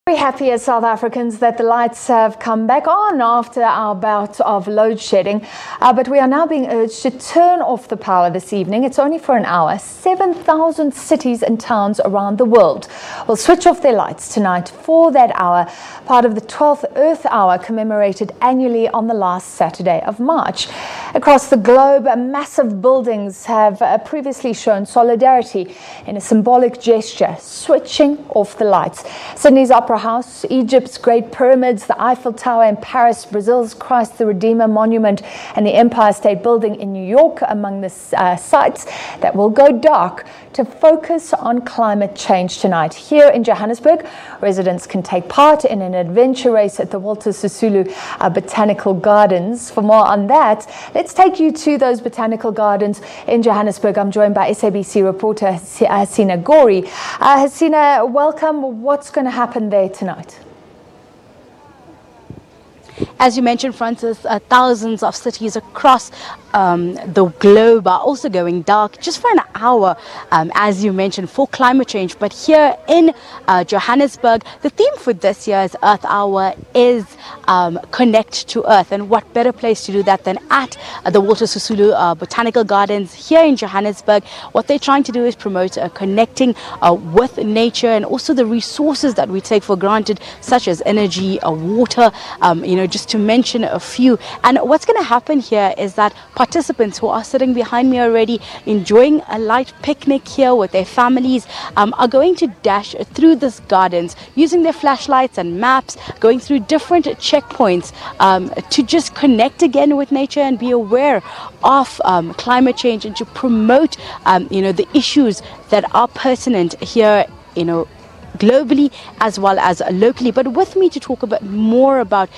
Very happy as South Africans that the lights have come back on after our bout of load shedding, but we are now being urged to turn off the power this evening. It's only for an hour. 7,000 cities and towns around the world will switch off their lights tonight for that hour, part of the 12th Earth Hour commemorated annually on the last Saturday of March. Across the globe, massive buildings have previously shown solidarity in a symbolic gesture, switching off the lights. Sydney's Opera House, Egypt's Great Pyramids, the Eiffel Tower in Paris, Brazil's Christ the Redeemer Monument, and the Empire State Building in New York among the sites that will go dark to focus on climate change tonight. Here in Johannesburg, residents can take part in an adventure race at the Walter Sisulu Botanical Gardens. For more on that, let's take you to those botanical gardens in Johannesburg. I'm joined by SABC reporter Hasina Gori. Hasina, welcome. What's going to happen there tonight? As you mentioned, Francis, thousands of cities across the globe are also going dark just for an hour, as you mentioned, for climate change. But here in Johannesburg, the theme for this year's Earth Hour is Connect to Earth. And what better place to do that than at the Walter Sisulu Botanical Gardens here in Johannesburg. What they're trying to do is promote connecting with nature and also the resources that we take for granted, such as energy, water, just to mention a few. And what's going to happen here is that participants who are sitting behind me already enjoying a light picnic here with their families are going to dash through these gardens using their flashlights and maps, going through different checkpoints to just connect again with nature and be aware of climate change and to promote the issues that are pertinent here globally as well as locally. But with me to talk a bit more about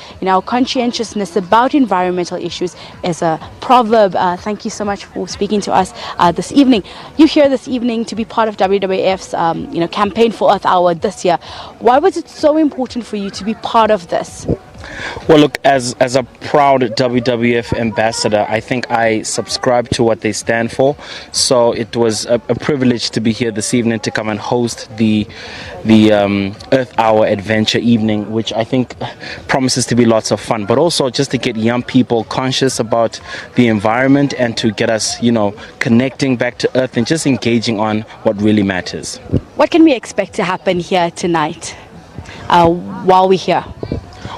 conscientiousness about environmental issues is a proverb. Thank you so much for speaking to us this evening. You're here this evening to be part of WWF's campaign for Earth Hour this year. Why was it so important for you to be part of this? Well, look, as a proud WWF ambassador, I think I subscribe to what they stand for. So it was a privilege to be here this evening to come and host the Earth Hour Adventure Evening, which I think promises to be lots of fun, but also just to get young people conscious about the environment and to get us, connecting back to Earth and just engaging on what really matters. What can we expect to happen here tonight while we're here?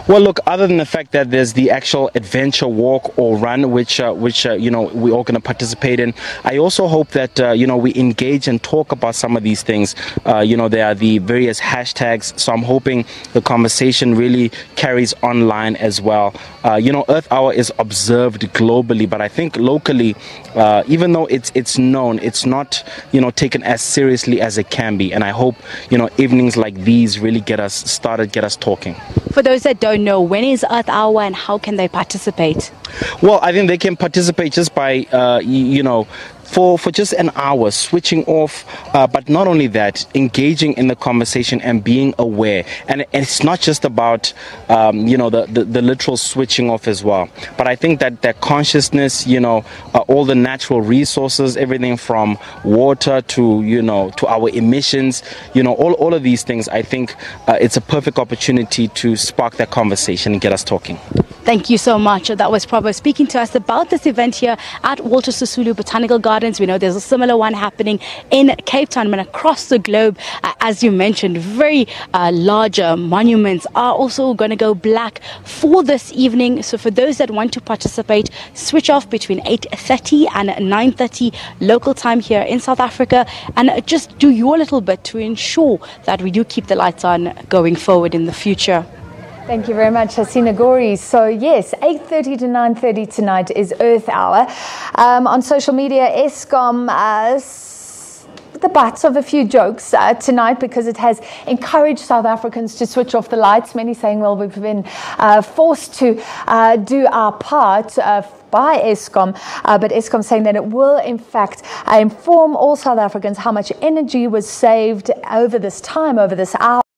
Well, look, other than the fact that there's the actual adventure walk or run, which we're all going to participate in, I also hope that, we engage and talk about some of these things. There are the various hashtags, so I'm hoping the conversation really carries online as well. Earth Hour is observed globally, but I think locally, even though it's known, it's not, taken as seriously as it can be. And I hope, evenings like these really get us started, get us talking. For those that don't know, when is Earth Hour and how can they participate? Well, I think they can participate just by, for just an hour, switching off, but not only that, engaging in the conversation and being aware. And it's not just about, the literal switching off as well. But I think that consciousness, all the natural resources, everything from water to, to our emissions, all of these things, I think it's a perfect opportunity to spark that conversation and get us talking. Thank you so much. That was Provo speaking to us about this event here at Walter Sisulu Botanical Gardens. We know there's a similar one happening in Cape Town and across the globe. As you mentioned, very large monuments are also going to go black for this evening. So for those that want to participate, switch off between 8:30 and 9:30 local time here in South Africa and just do your little bit to ensure that we do keep the lights on going forward in the future. Thank you very much, Hasina Gori. So yes, 8:30 to 9:30 tonight is Earth Hour. On social media, Eskom the butts of a few jokes tonight because it has encouraged South Africans to switch off the lights. Many saying, well, we've been forced to do our part by Eskom, but Eskom saying that it will in fact inform all South Africans how much energy was saved over this time, over this hour.